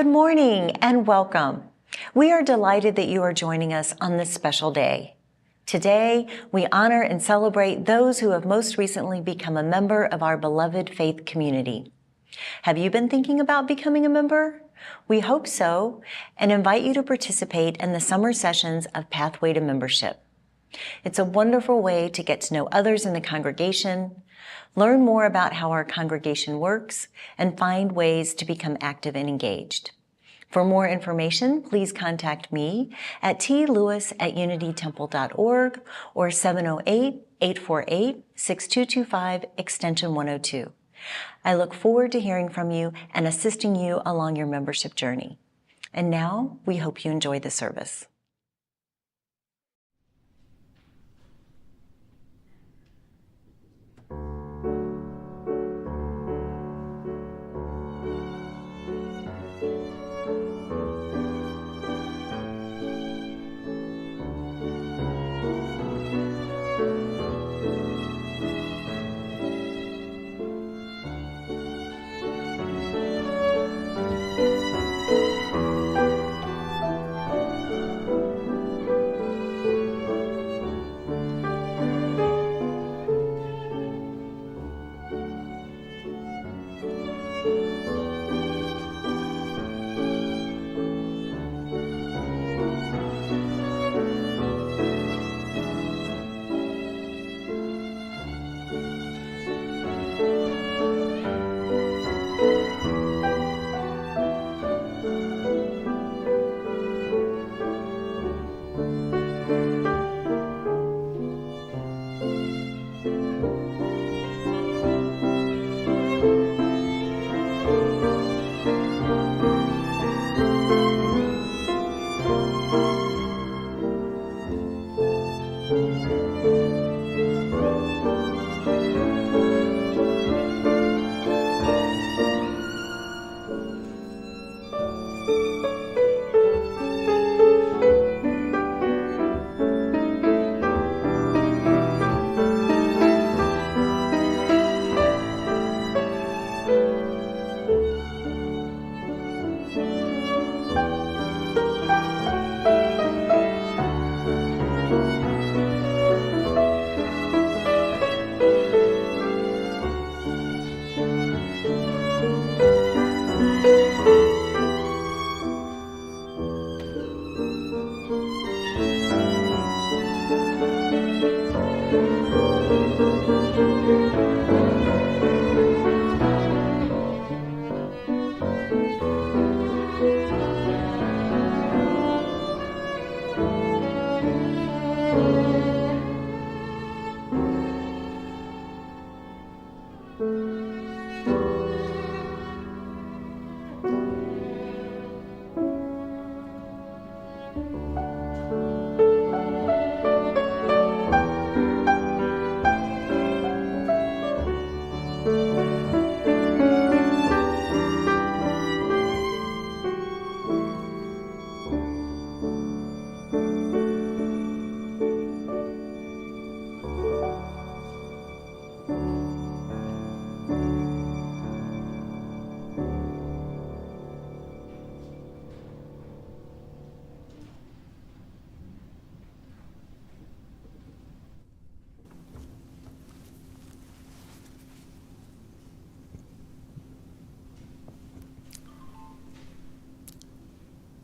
Good morning and welcome. We are delighted that you are joining us on this special day. Today, we honor and celebrate those who have most recently become a member of our beloved faith community. Have you been thinking about becoming a member? We hope so and invite you to participate in the summer sessions of Pathway to Membership. It's a wonderful way to get to know others in the congregation, learn more about how our congregation works, and find ways to become active and engaged. For more information, please contact me at tlewis@unitytemple.org or 708-848-6225 extension 102. I look forward to hearing from you and assisting you along your membership journey. And now, we hope you enjoy the service.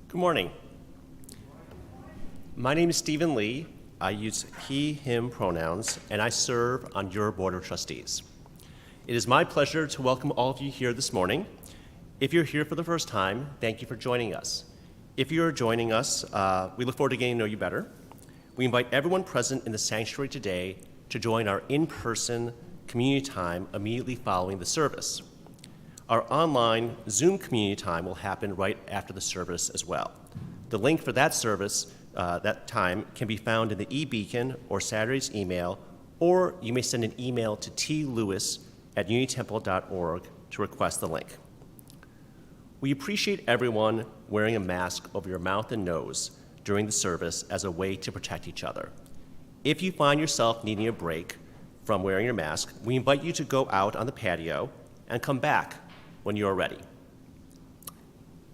Good morning. My name is Stephen Lee. I use he, him pronouns, and I serve on your Board of Trustees. It is my pleasure to welcome all of you here this morning. If you're here for the first time, thank you for joining us. If you're joining us, we look forward to getting to know you better. We invite everyone present in the sanctuary today to join our in-person community time immediately following the service. Our online Zoom community time will happen right after the service as well. The link for that service, that time, can be found in the e-beacon or Saturday's email, or you may send an email to tlewis@unitytemple.org to request the link. We appreciate everyone wearing a mask over your mouth and nose during the service as a way to protect each other. If you find yourself needing a break from wearing your mask, we invite you to go out on the patio and come back when you are ready.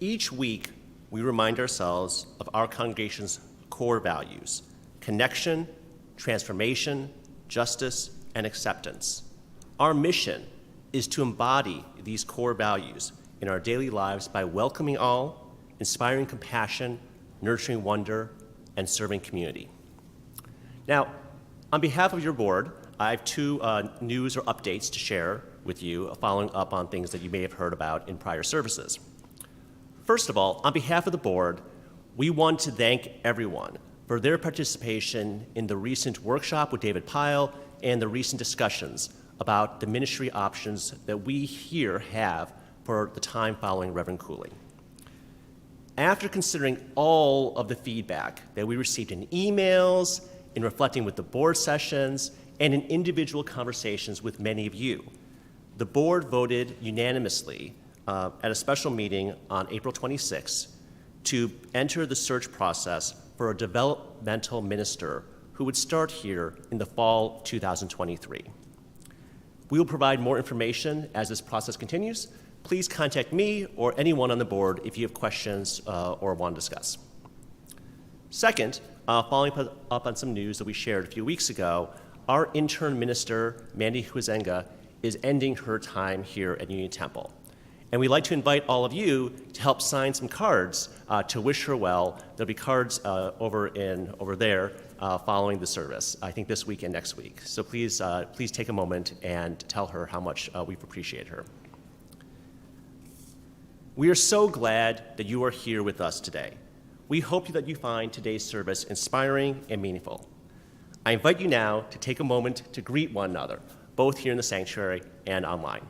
Each week, we remind ourselves of our congregation's core values: connection, transformation, justice, and acceptance. Our mission is to embody these core values in our daily lives by welcoming all, inspiring compassion, nurturing wonder, and serving community. Now, on behalf of your board, I have two news or updates to share with you, following up on things that you may have heard about in prior services. First of all, on behalf of the board, we want to thank everyone for their participation in the recent workshop with David Pyle and the recent discussions about the ministry options that we here have for the time following Reverend Cooley. After considering all of the feedback that we received in emails, in reflecting with the board sessions, and in individual conversations with many of you, the board voted unanimously at a special meeting on April 26 to enter the search process for a developmental minister who would start here in the fall of 2023. We will provide more information as this process continues. Please contact me or anyone on the board if you have questions or want to discuss. Second, following up on some news that we shared a few weeks ago, our intern minister, Mandy Huizenga, is ending her time here at Union Temple. And we'd like to invite all of you to help sign some cards to wish her well. There'll be cards over there following the service, I think this week and next week. So please take a moment and tell her how much we've appreciated her. We are so glad that you are here with us today. We hope that you find today's service inspiring and meaningful. I invite you now to take a moment to greet one another, both here in the sanctuary and online.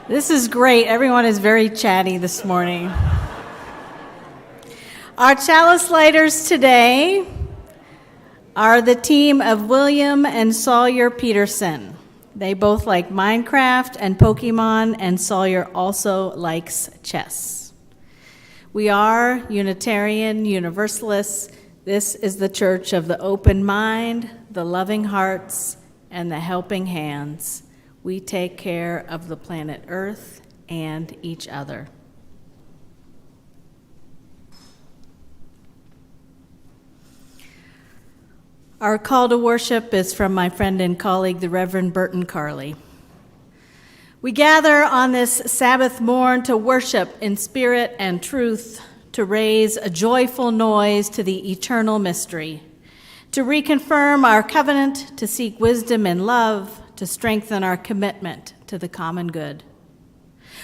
This is great. Everyone is very chatty this morning. Our chalice lighters today are the team of William and Sawyer Peterson. They both like Minecraft and Pokemon, and Sawyer also likes chess. We are Unitarian Universalists. This is the church of the open mind, the loving hearts, and the helping hands. We take care of the planet Earth and each other. Our call to worship is from my friend and colleague, the Reverend Burton Carley. We gather on this Sabbath morn to worship in spirit and truth, to raise a joyful noise to the eternal mystery, to reconfirm our covenant, to seek wisdom and love, to strengthen our commitment to the common good.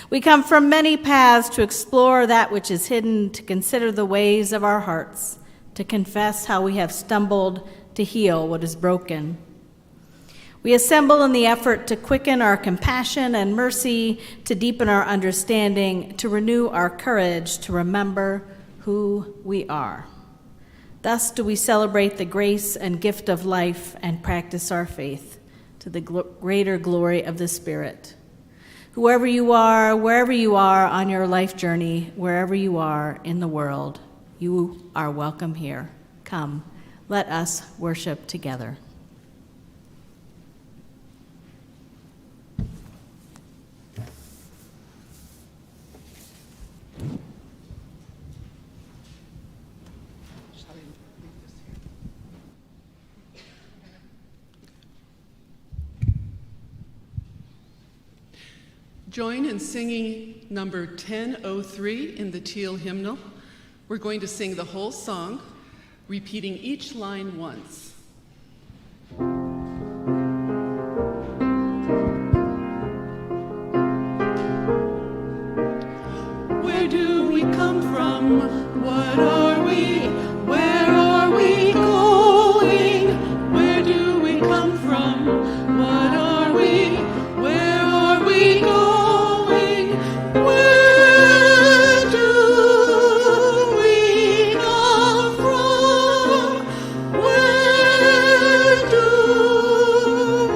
We come from many paths to explore that which is hidden, to consider the ways of our hearts, to confess how we have stumbled, to heal what is broken. We assemble in the effort to quicken our compassion and mercy, to deepen our understanding, to renew our courage, to remember who we are. Thus do we celebrate the grace and gift of life and practice our faith to the greater glory of the Spirit. Whoever you are, wherever you are on your life journey, wherever you are in the world, you are welcome here. Come, let us worship together. Join in singing number 1003 in the Teal hymnal. We're going to sing the whole song, repeating each line once. Where do we come from? What are we? Where are we going? Where do we come from? What are we? Where are we going? Where do we come from? Where do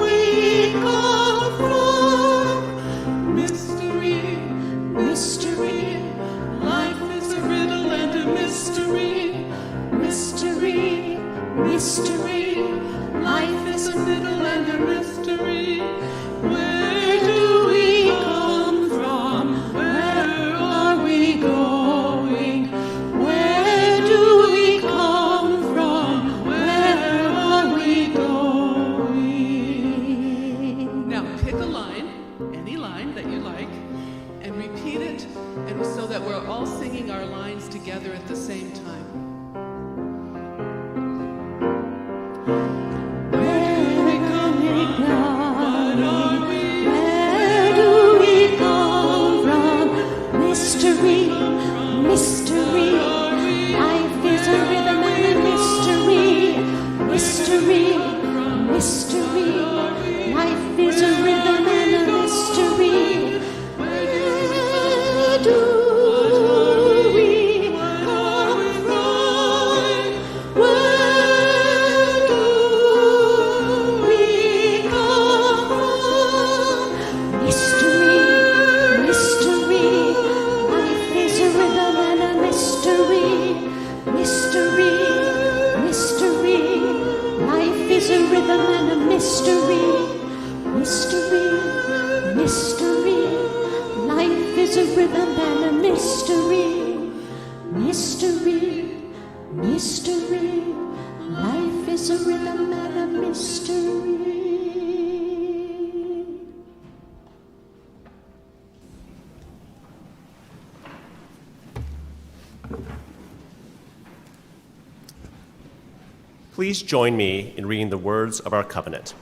we come from? Mystery, mystery, life is a riddle and a mystery. Mystery, mystery, life is a riddle and a mystery. Where do we come from? Where are we going? Where do we come from? Where are we going? Now pick a line, any line that you like, and repeat it, and so that we're all singing our lines together at the same time. Please join me in reading the words of our covenant.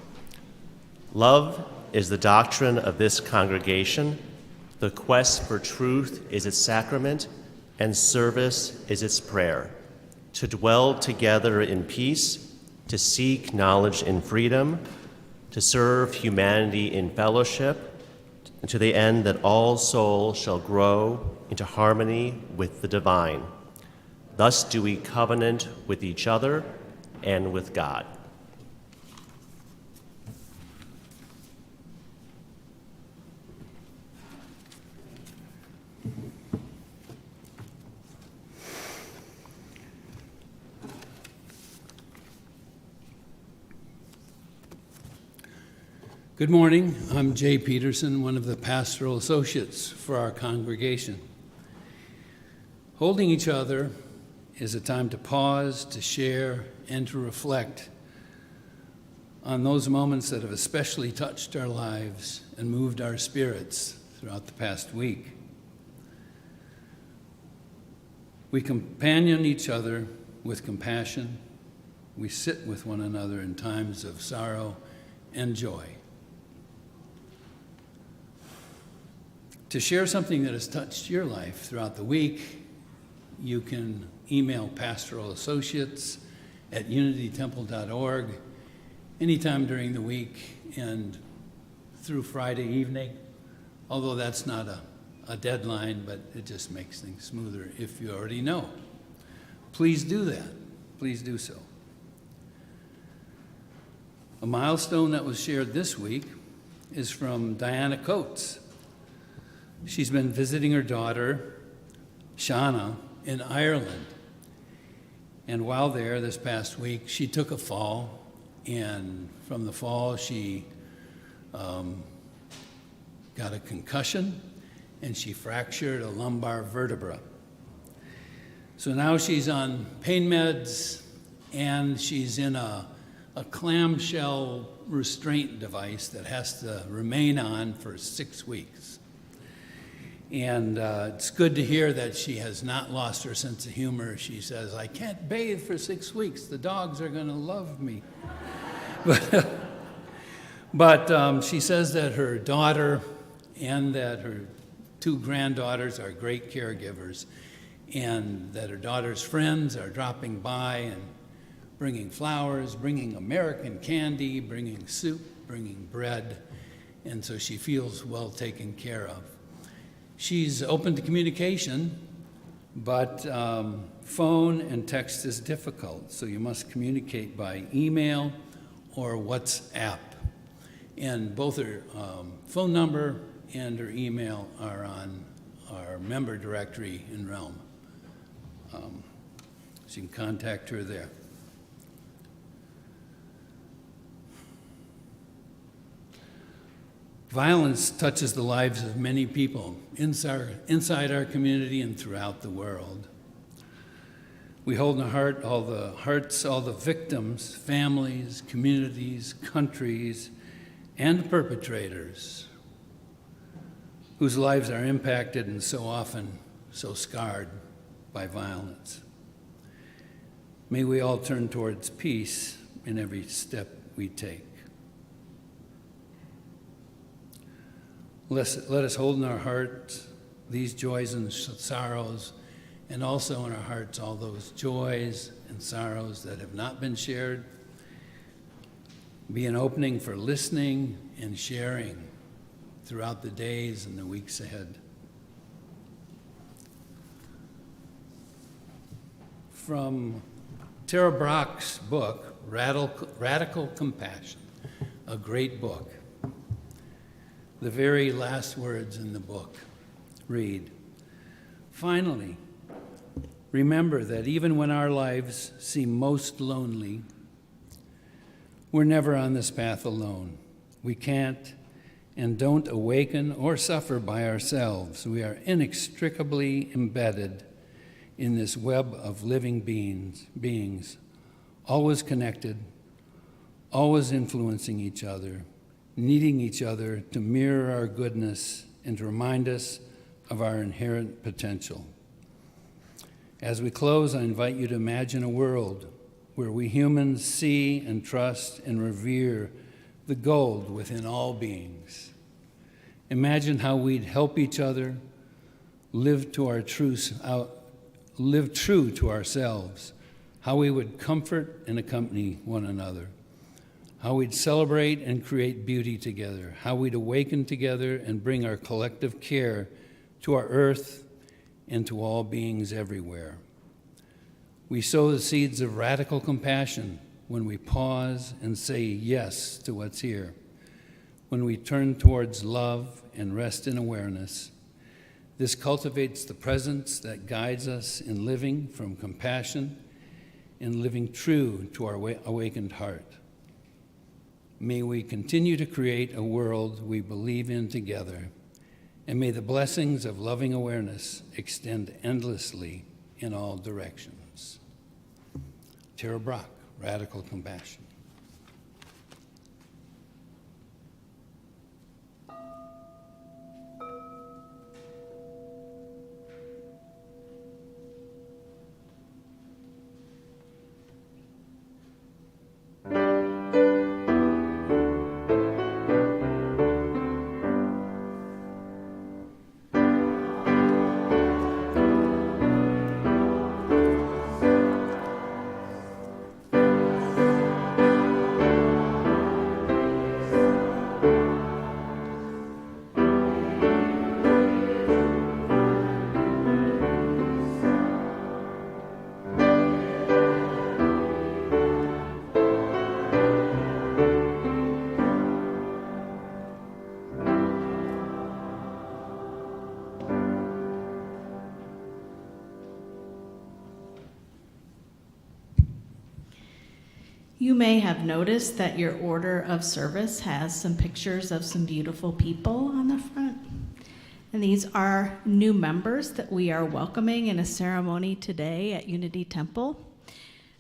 Love is the doctrine of this congregation. The quest for truth is its sacrament, and service is its prayer. To dwell together in peace, to seek knowledge in freedom, to serve humanity in fellowship, and to the end that all souls shall grow into harmony with the divine. Thus do we covenant with each other and with God. Good morning. I'm Jay Peterson, one of the pastoral associates for our congregation. Holding each other is a time to pause, to share, and to reflect on those moments that have especially touched our lives and moved our spirits throughout the past week. We companion each other with compassion. We sit with one another in times of sorrow and joy. To share something that has touched your life throughout the week, you can email Pastoral Associates at unitytemple.org anytime during the week and through Friday evening, although that's not a deadline, but it just makes things smoother if you already know. Please do that. Please do so. A milestone that was shared this week is from Diana Coates. She's been visiting her daughter, Shauna, in Ireland. And while there this past week, she took a fall, and from the fall, she got a concussion, and she fractured a lumbar vertebra. So now she's on pain meds, and she's in a clamshell restraint device that has to remain on for 6 weeks. And it's good to hear that she has not lost her sense of humor. She says, "I can't bathe for 6 weeks. The dogs are going to love me." But she says that her daughter and that her 2 granddaughters are great caregivers, and that her daughter's friends are dropping by and bringing flowers, bringing American candy, bringing soup, bringing bread, and so she feels well taken care of. She's open to communication, but phone and text is difficult, so you must communicate by email or WhatsApp. And both her phone number and her email are on our member directory in Realm. So you can contact her there. Violence touches the lives of many people inside our community and throughout the world. We hold in our heart all the victims, families, communities, countries, and perpetrators whose lives are impacted and so often so scarred by violence. May we all turn towards peace in every step we take. Let us hold in our hearts these joys and sorrows, and also in our hearts all those joys and sorrows that have not been shared. Be an opening for listening and sharing throughout the days and the weeks ahead. From Tara Brach's book, Radical Compassion, a great book. The very last words in the book read, "Finally, remember that even when our lives seem most lonely, we're never on this path alone. We can't and don't awaken or suffer by ourselves. We are inextricably embedded in this web of living beings, always connected, always influencing each other, needing each other to mirror our goodness and to remind us of our inherent potential." As we close, I invite you to imagine a world where we humans see and trust and revere the gold within all beings. Imagine how we'd help each other, live true to ourselves, how we would comfort and accompany one another, how we'd celebrate and create beauty together, how we'd awaken together and bring our collective care to our earth and to all beings everywhere. We sow the seeds of radical compassion when we pause and say yes to what's here, when we turn towards love and rest in awareness. This cultivates the presence that guides us in living from compassion and living true to our awakened heart. May we continue to create a world we believe in together, and may the blessings of loving awareness extend endlessly in all directions. Tara Brach, Radical Compassion. You may have noticed that your order of service has some pictures of some beautiful people on the front. And these are new members that we are welcoming in a ceremony today at Unity Temple.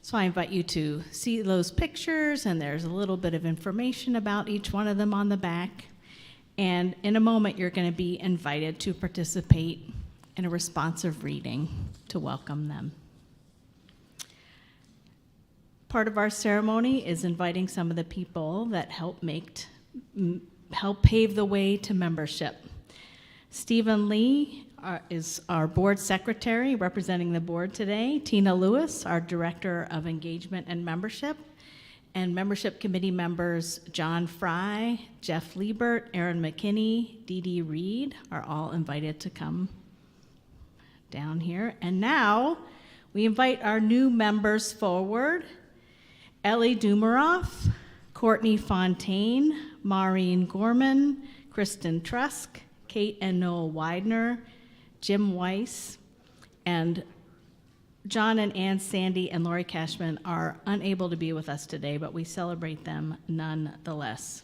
So I invite you to see those pictures, and there's a little bit of information about each one of them on the back. And in a moment, you're going to be invited to participate in a responsive reading to welcome them. Part of our ceremony is inviting some of the people that help pave the way to membership. Stephen Lee is our board secretary representing the board today. Tina Lewis, our director of engagement and membership. And membership committee members John Fry, Jeff Liebert, Aaron McKinney, Dee Dee Reed are all invited to come down here. And now we invite our new members forward. Ellie Dumaroff, Courtney Fontaine, Maureen Gorman, Kristen Trusk, Kate and Noel Widener, Jim Weiss, and John and Ann Sandy and Lori Cashman are unable to be with us today, but we celebrate them nonetheless.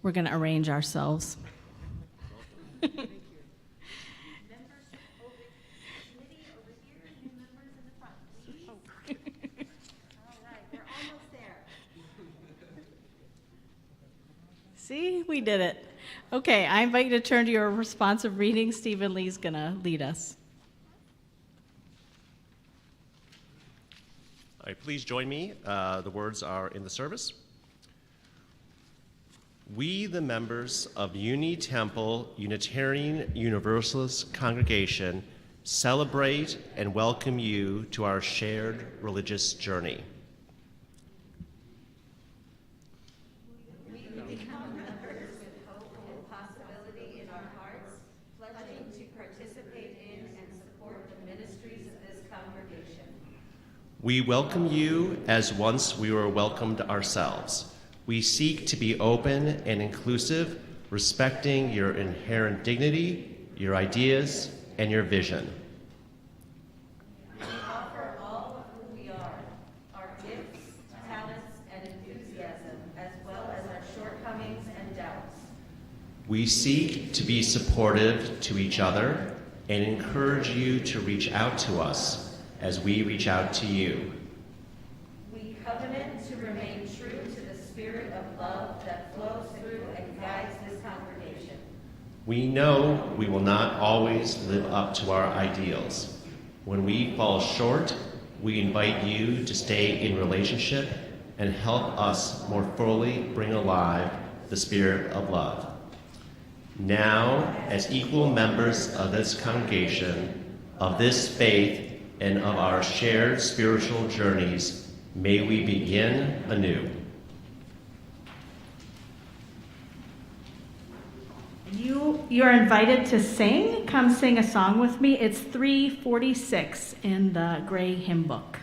We're going to arrange ourselves. See, we did it. Okay, I invite you to turn to your responsive reading. Stephen Lee's going to lead us. All right, please join me. The words are in the service. We, the members of Unity Temple Unitarian Universalist Congregation, celebrate and welcome you to our shared religious journey. We welcome you as once we were welcomed ourselves. We seek to be open and inclusive, respecting your inherent dignity, your ideas, and your vision. We offer all of who we are, our gifts, talents, and enthusiasm, as well as our shortcomings and doubts. We seek to be supportive to each other and encourage you to reach out to us as we reach out to you. We covenant to remain true to the spirit of love that flows through and guides this congregation. We know we will not always live up to our ideals. When we fall short, we invite you to stay in relationship and help us more fully bring alive the spirit of love. Now, as equal members of this congregation, of this faith, and of our shared spiritual journeys, may we begin anew. You are invited to sing. Come sing a song with me. It's 346 in the gray hymn book.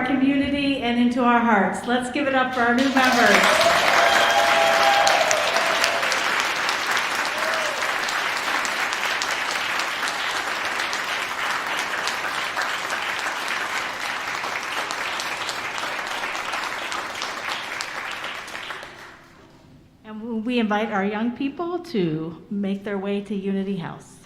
community and into our hearts. Let's give it up for our new members. And we invite our young people to make their way to Unity House.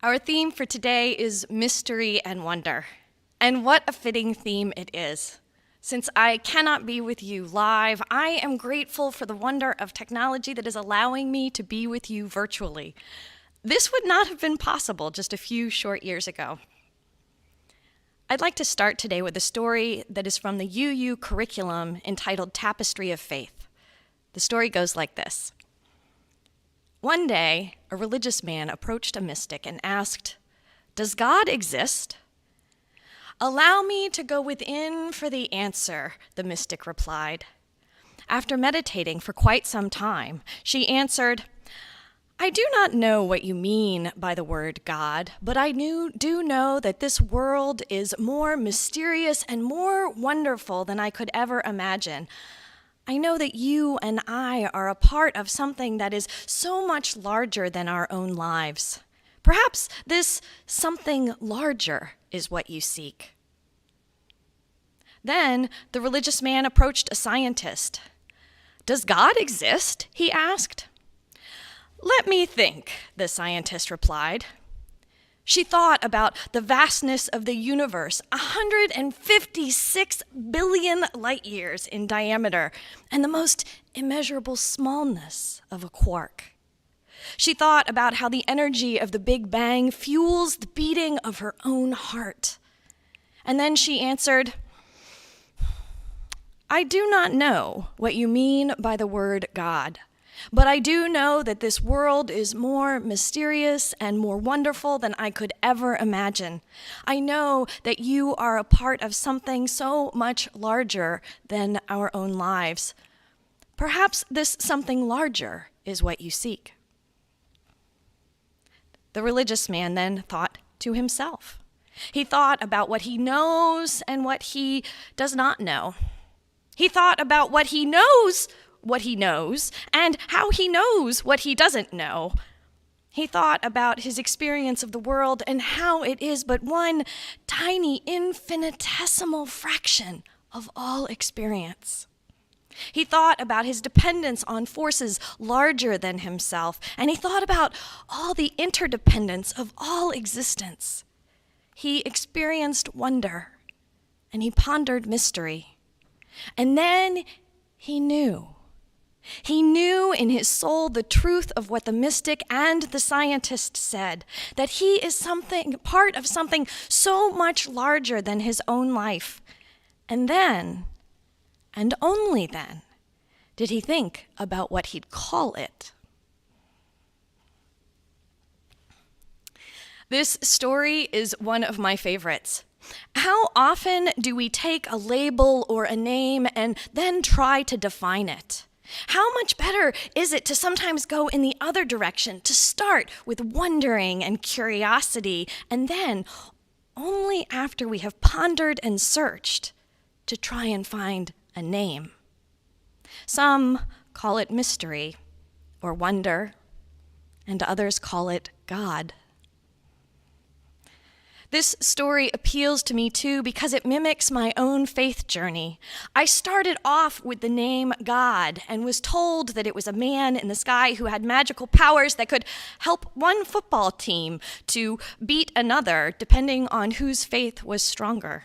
Our theme for today is mystery and wonder. And what a fitting theme it is. Since I cannot be with you live, I am grateful for the wonder of technology that is allowing me to be with you virtually. This would not have been possible just a few short years ago. I'd like to start today with a story that is from the UU curriculum entitled Tapestry of Faith. The story goes like this. One day, a religious man approached a mystic and asked, "Does God exist?" "Allow me to go within for the answer," the mystic replied. After meditating for quite some time, she answered, "I do not know what you mean by the word God, but I do know that this world is more mysterious and more wonderful than I could ever imagine. I know that you and I are a part of something that is so much larger than our own lives. Perhaps this something larger is what you seek." Then the religious man approached a scientist. "Does God exist?" he asked. "Let me think," the scientist replied. She thought about the vastness of the universe, 156 billion light years in diameter, and the most immeasurable smallness of a quark. She thought about how the energy of the Big Bang fuels the beating of her own heart. And then she answered, "I do not know what you mean by the word God. But I do know that this world is more mysterious and more wonderful than I could ever imagine. I know that you are a part of something so much larger than our own lives. Perhaps this something larger is what you seek." The religious man then thought to himself. He thought about what he knows and what he does not know. He thought about what he knows, and how he knows what he doesn't know. He thought about his experience of the world and how it is but one tiny infinitesimal fraction of all experience. He thought about his dependence on forces larger than himself, and he thought about all the interdependence of all existence. He experienced wonder, and he pondered mystery. And then he knew. He knew in his soul the truth of what the mystic and the scientist said, that he is part of something so much larger than his own life. And then, and only then, did he think about what he'd call it. This story is one of my favorites. How often do we take a label or a name and then try to define it? How much better is it to sometimes go in the other direction, to start with wondering and curiosity, and then, only after we have pondered and searched, to try and find a name. Some call it mystery or wonder, and others call it God. This story appeals to me too because it mimics my own faith journey. I started off with the name God and was told that it was a man in the sky who had magical powers that could help one football team to beat another, depending on whose faith was stronger.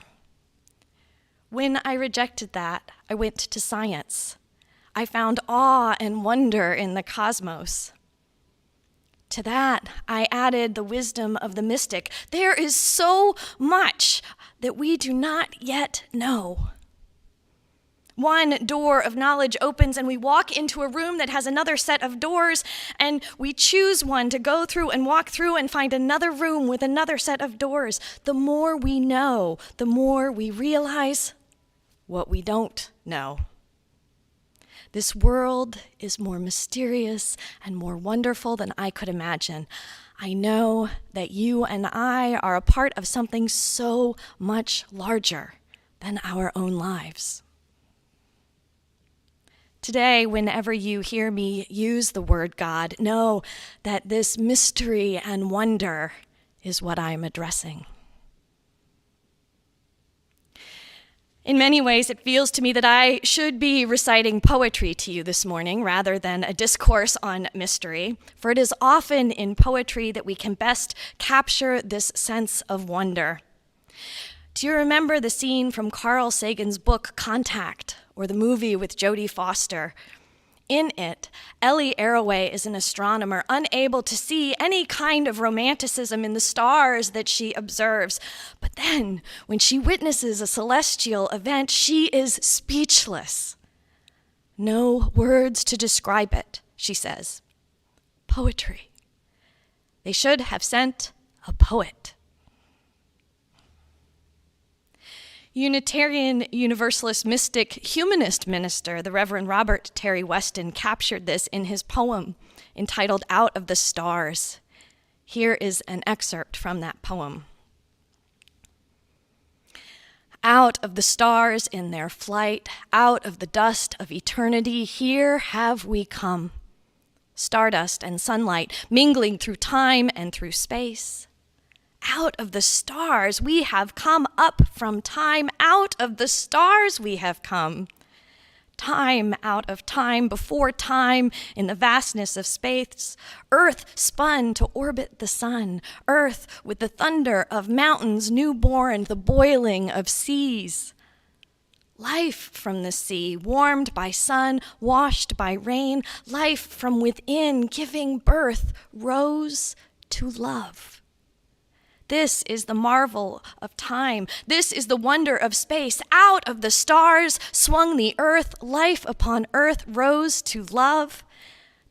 When I rejected that, I went to science. I found awe and wonder in the cosmos. To that, I added the wisdom of the mystic. There is so much that we do not yet know. One door of knowledge opens and we walk into a room that has another set of doors, and we choose one to go through and walk through and find another room with another set of doors. The more we know, the more we realize what we don't know. This world is more mysterious and more wonderful than I could imagine. I know that you and I are a part of something so much larger than our own lives. Today, whenever you hear me use the word God, know that this mystery and wonder is what I'm addressing. In many ways, it feels to me that I should be reciting poetry to you this morning rather than a discourse on mystery, for it is often in poetry that we can best capture this sense of wonder. Do you remember the scene from Carl Sagan's book, Contact, or the movie with Jodie Foster? In it, Ellie Arroway is an astronomer unable to see any kind of romanticism in the stars that she observes. But then, when she witnesses a celestial event, she is speechless. No words to describe it, she says. Poetry. They should have sent a poet. Unitarian Universalist mystic humanist minister, the Reverend Robert Terry Weston, captured this in his poem entitled Out of the Stars. Here is an excerpt from that poem. Out of the stars in their flight, out of the dust of eternity, here have we come. Stardust and sunlight mingling through time and through space. Out of the stars we have come, up from time. Out of the stars we have come. Time out of time, before time, in the vastness of space. Earth spun to orbit the sun. Earth with the thunder of mountains newborn, the boiling of seas. Life from the sea, warmed by sun, washed by rain. Life from within, giving birth, rose to love. This is the marvel of time. This is the wonder of space. Out of the stars swung the earth. Life upon earth rose to love.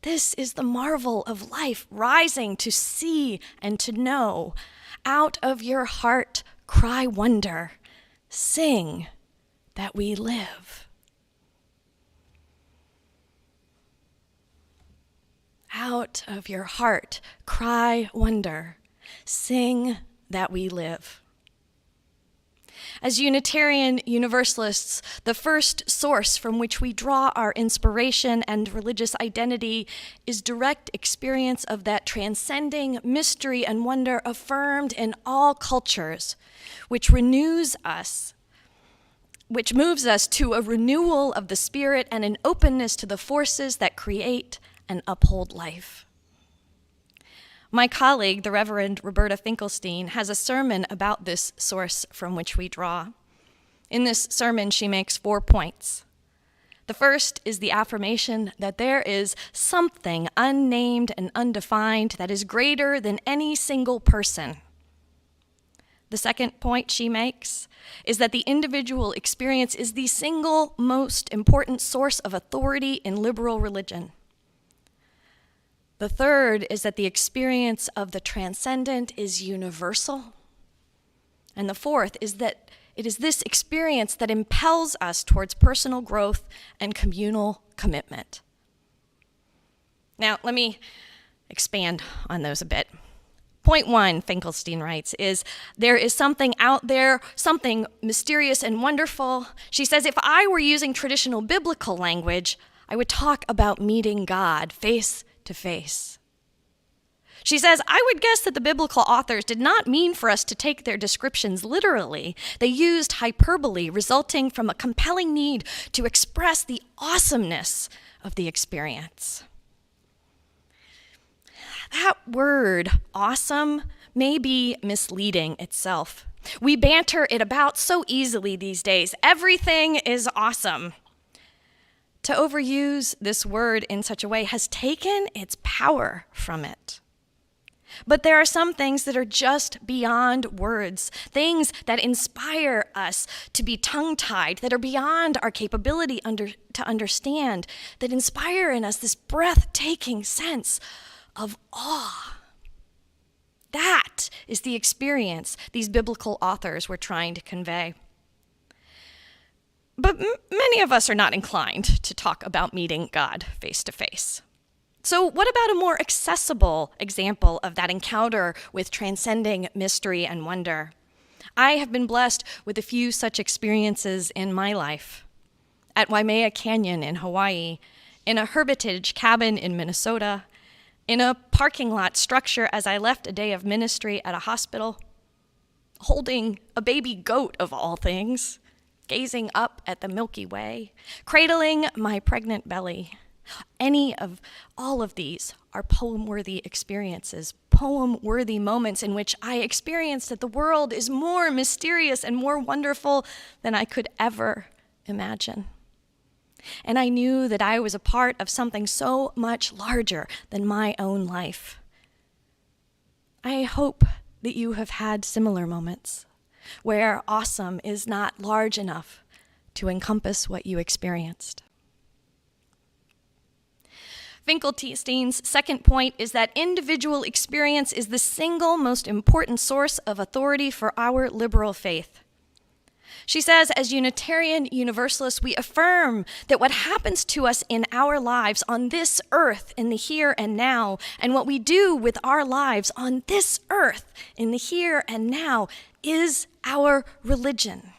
This is the marvel of life, rising to see and to know. Out of your heart cry wonder. Sing that we live. Out of your heart cry wonder. Sing that we live. As Unitarian Universalists, the first source from which we draw our inspiration and religious identity is direct experience of that transcending mystery and wonder affirmed in all cultures, which renews us, which moves us to a renewal of the spirit and an openness to the forces that create and uphold life. My colleague, the Reverend Roberta Finkelstein, has a sermon about this source from which we draw. In this sermon, she makes 4 points. The first is the affirmation that there is something unnamed and undefined that is greater than any single person. The second point she makes is that the individual experience is the single most important source of authority in liberal religion. The third is that the experience of the transcendent is universal. And the fourth is that it is this experience that impels us towards personal growth and communal commitment. Now, let me expand on those a bit. Point one, Finkelstein writes, is there is something out there, something mysterious and wonderful. She says, if I were using traditional biblical language, I would talk about meeting God face to face. She says, I would guess that the biblical authors did not mean for us to take their descriptions literally. They used hyperbole, resulting from a compelling need to express the awesomeness of the experience. That word, awesome, may be misleading itself. We banter it about so easily these days. Everything is awesome. To overuse this word in such a way has taken its power from it. But there are some things that are just beyond words, things that inspire us to be tongue-tied, that are beyond our capability to understand, that inspire in us this breathtaking sense of awe. That is the experience these biblical authors were trying to convey. But many of us are not inclined to talk about meeting God face to face. So what about a more accessible example of that encounter with transcending mystery and wonder? I have been blessed with a few such experiences in my life. At Waimea Canyon in Hawaii, in a hermitage cabin in Minnesota, in a parking lot structure as I left a day of ministry at a hospital, holding a baby goat of all things, gazing up at the Milky Way, cradling my pregnant belly. Any of all of these are poem-worthy experiences, poem-worthy moments in which I experienced that the world is more mysterious and more wonderful than I could ever imagine. And I knew that I was a part of something so much larger than my own life. I hope that you have had similar moments where awesome is not large enough to encompass what you experienced. Finkelstein's second point is that individual experience is the single most important source of authority for our liberal faith. She says, as Unitarian Universalists, we affirm that what happens to us in our lives on this earth, in the here and now, and what we do with our lives on this earth, in the here and now, is our religion.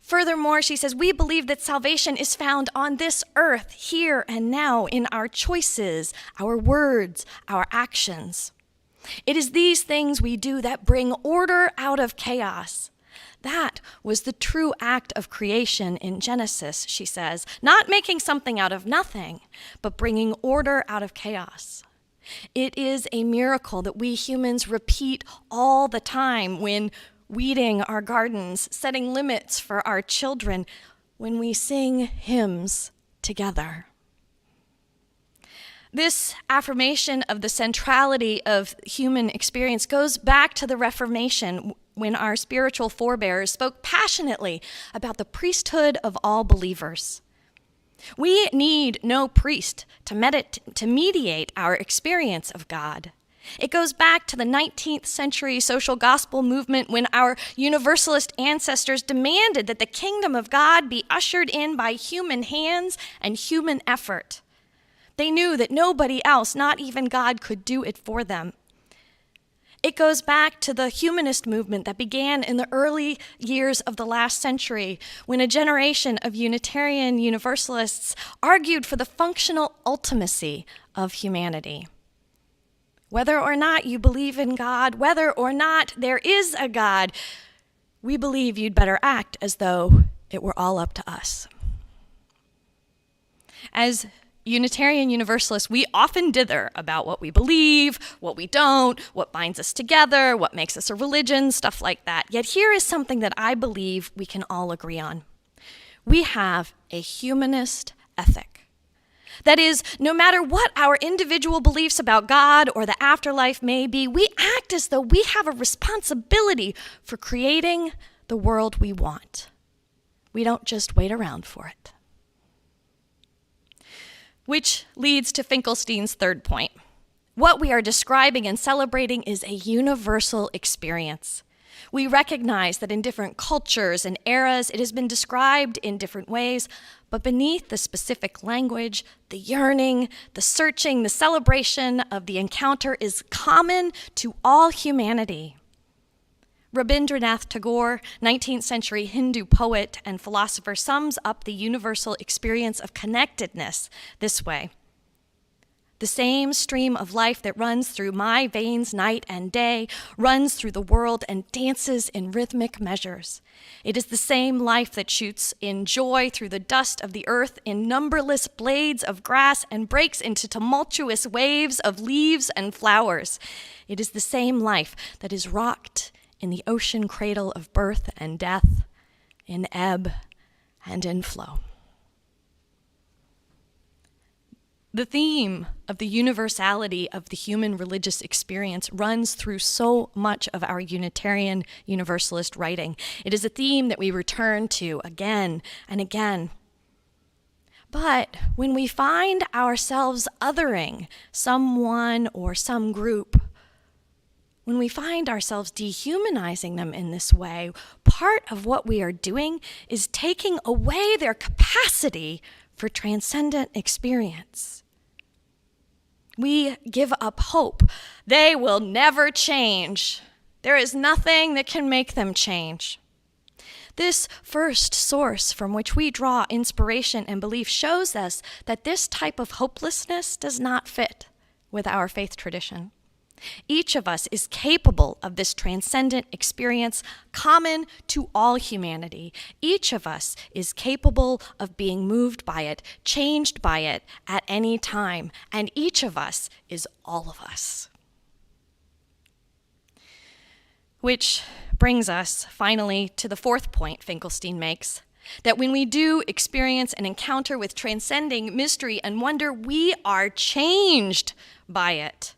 Furthermore, she says, we believe that salvation is found on this earth, here and now, in our choices, our words, our actions. It is these things we do that bring order out of chaos. That was the true act of creation in Genesis, she says, not making something out of nothing, but bringing order out of chaos. It is a miracle that we humans repeat all the time when weeding our gardens, setting limits for our children, when we sing hymns together. This affirmation of the centrality of human experience goes back to the Reformation, when our spiritual forebears spoke passionately about the priesthood of all believers. We need no priest to mediate our experience of God. It goes back to the 19th century social gospel movement when our Universalist ancestors demanded that the kingdom of God be ushered in by human hands and human effort. They knew that nobody else, not even God, could do it for them. It goes back to the humanist movement that began in the early years of the last century, when a generation of Unitarian Universalists argued for the functional ultimacy of humanity. Whether or not you believe in God, whether or not there is a God, we believe you'd better act as though it were all up to us. As Unitarian Universalists, we often dither about what we believe, what we don't, what binds us together, what makes us a religion, stuff like that. Yet here is something that I believe we can all agree on. We have a humanist ethic. That is, no matter what our individual beliefs about God or the afterlife may be, we act as though we have a responsibility for creating the world we want. We don't just wait around for it. Which leads to Finkelstein's third point. What we are describing and celebrating is a universal experience. We recognize that in different cultures and eras, it has been described in different ways, but beneath the specific language, the yearning, the searching, the celebration of the encounter is common to all humanity. Rabindranath Tagore, 19th century Hindu poet and philosopher, sums up the universal experience of connectedness this way. The same stream of life that runs through my veins night and day runs through the world and dances in rhythmic measures. It is the same life that shoots in joy through the dust of the earth in numberless blades of grass and breaks into tumultuous waves of leaves and flowers. It is the same life that is rocked in the ocean cradle of birth and death, in ebb and in flow. The theme of the universality of the human religious experience runs through so much of our Unitarian Universalist writing. It is a theme that we return to again and again. But when we find ourselves othering someone or some group, when we find ourselves dehumanizing them in this way, part of what we are doing is taking away their capacity for transcendent experience. We give up hope. They will never change. There is nothing that can make them change. This first source from which we draw inspiration and belief shows us that this type of hopelessness does not fit with our faith tradition. Each of us is capable of this transcendent experience common to all humanity. Each of us is capable of being moved by it, changed by it at any time, and each of us is all of us. Which brings us finally to the fourth point Finkelstein makes, that when we do experience an encounter with transcending mystery and wonder, we are changed by it.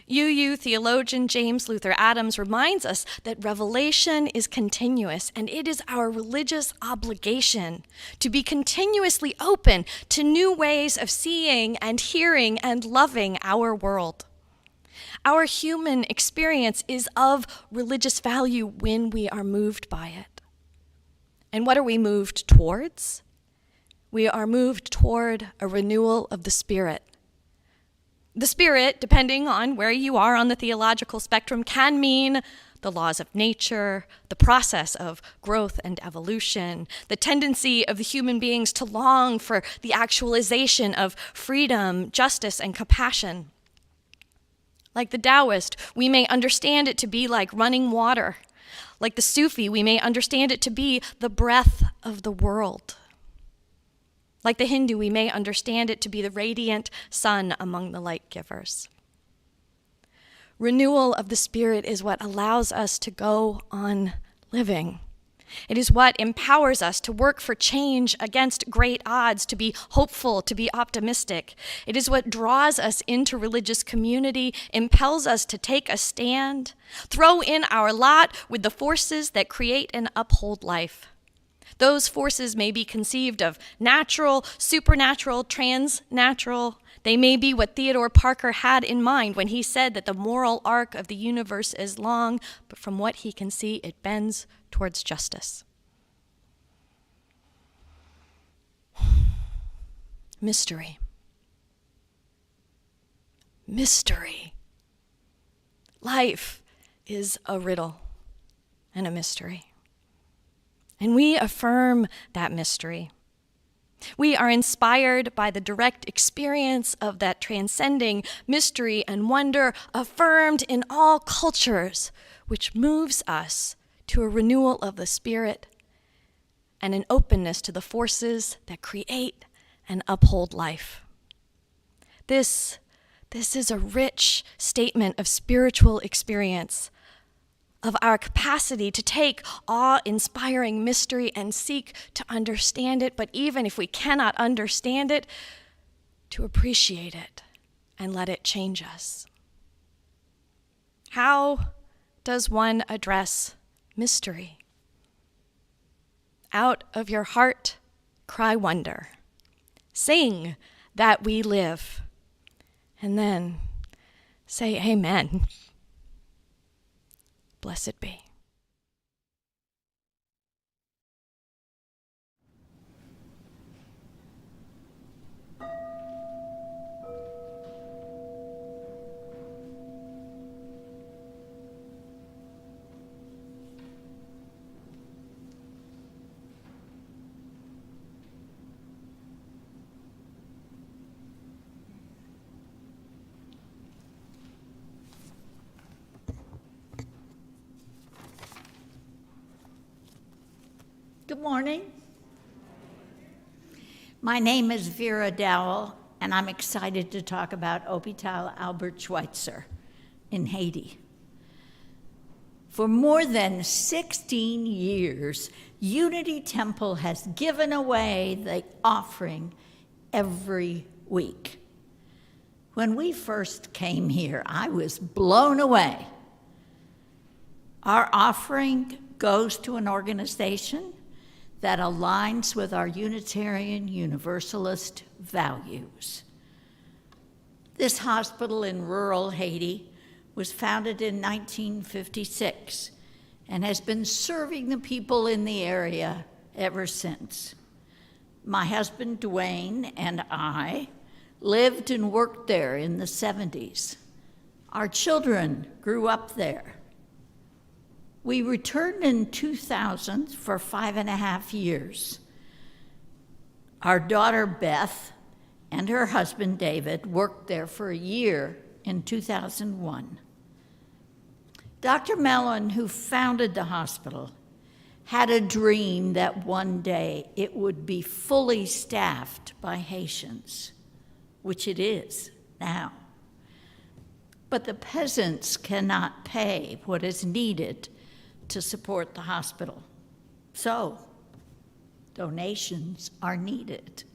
UU theologian James Luther Adams reminds us that revelation is continuous, and it is our religious obligation to be continuously open to new ways of seeing and hearing and loving our world. Our human experience is of religious value when we are moved by it. And what are we moved towards? We are moved toward a renewal of the Spirit. The Spirit, depending on where you are on the theological spectrum, can mean the laws of nature, the process of growth and evolution, the tendency of the human beings to long for the actualization of freedom, justice, and compassion. Like the Taoist, we may understand it to be like running water. Like the Sufi, we may understand it to be the breath of the world. Like the Hindu, we may understand it to be the radiant sun among the light givers. Renewal of the Spirit is what allows us to go on living. It is what empowers us to work for change against great odds, to be hopeful, to be optimistic. It is what draws us into religious community, impels us to take a stand, throw in our lot with the forces that create and uphold life. Those forces may be conceived of natural, supernatural, transnatural. They may be what Theodore Parker had in mind when he said that the moral arc of the universe is long, but from what he can see, it bends towards justice. Mystery. Mystery. Life is a riddle and a mystery. And we affirm that mystery. We are inspired by the direct experience of that transcending mystery and wonder affirmed in all cultures, which moves us to a renewal of the Spirit and an openness to the forces that create and uphold life. This is a rich statement of spiritual experience, of our capacity to take awe-inspiring mystery and seek to understand it, but even if we cannot understand it, to appreciate it and let it change us. How does one address mystery? Out of your heart, cry wonder. Sing that we live. And then say amen. blessed be. Good morning. My name is Vera Dowell, and I'm excited to talk about Hospital Albert Schweitzer in Haiti. For more than 16 years, Unity Temple has given away the offering every week. When we first came here, I was blown away. Our offering goes to an organization that aligns with our Unitarian Universalist values. This hospital in rural Haiti was founded in 1956 and has been serving the people in the area ever since. My husband, Dwayne, and I lived and worked there in the 70s. Our children grew up there. We returned in 2000 for 5.5 years. Our daughter, Beth, and her husband, David, worked there for a year in 2001. Dr. Mellon, who founded the hospital, had a dream that one day it would be fully staffed by Haitians, which it is now. But the peasants cannot pay what is needed to support the hospital. So, donations are needed.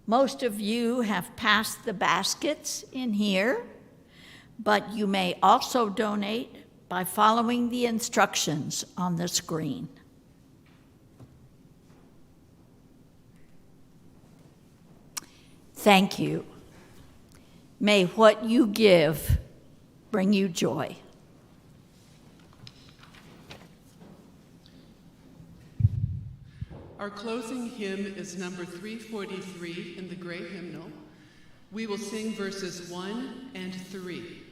Most of you have passed the baskets in here, but you may also donate by following the instructions on the screen. Thank you. May what you give bring you joy. Our closing hymn is number 343 in the Gray Hymnal. We will sing verses 1 and 3.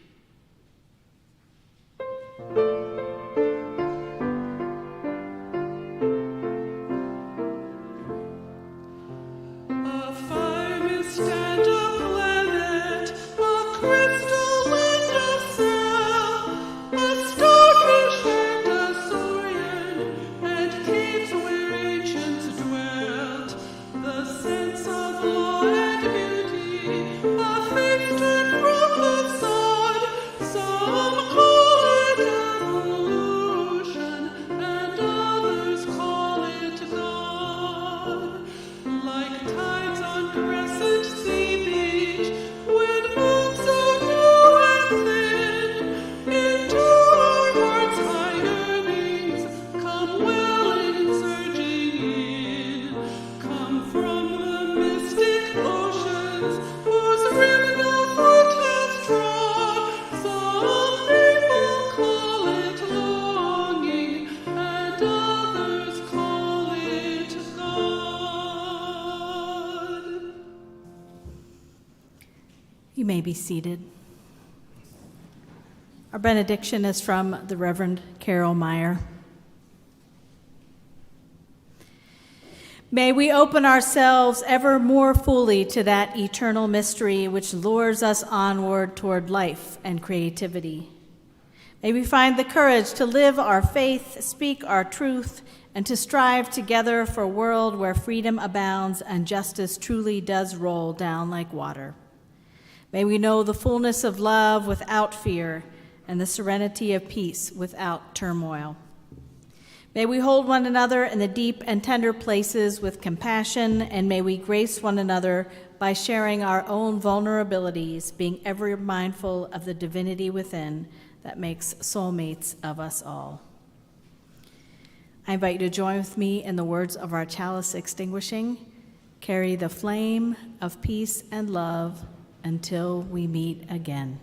A fire may stand a planet, a crystal and a cell, a starfish and a saurian, and caves where ancients dwelt. The sense of law and beauty, a faith turned from the sun. Some call it evolution, and others call it God. Like tides on crescent sea beach, when moons are new and thin, into our hearts' high yearnings come welling, surging in. Come from the mystic oceans, whose rim no foot has trod. Some people call it longing, and others call it God. You may be seated. Our benediction is from the Reverend Carol Meyer. May we open ourselves ever more fully to that eternal mystery which lures us onward toward life and creativity. May we find the courage to live our faith, speak our truth, and to strive together for a world where freedom abounds and justice truly does roll down like water. May we know the fullness of love without fear and the serenity of peace without turmoil. May we hold one another in the deep and tender places with compassion, and may we grace one another by sharing our own vulnerabilities, being ever mindful of the divinity within that makes soulmates of us all. I invite you to join with me in the words of our chalice extinguishing. Carry the flame of peace and love until we meet again.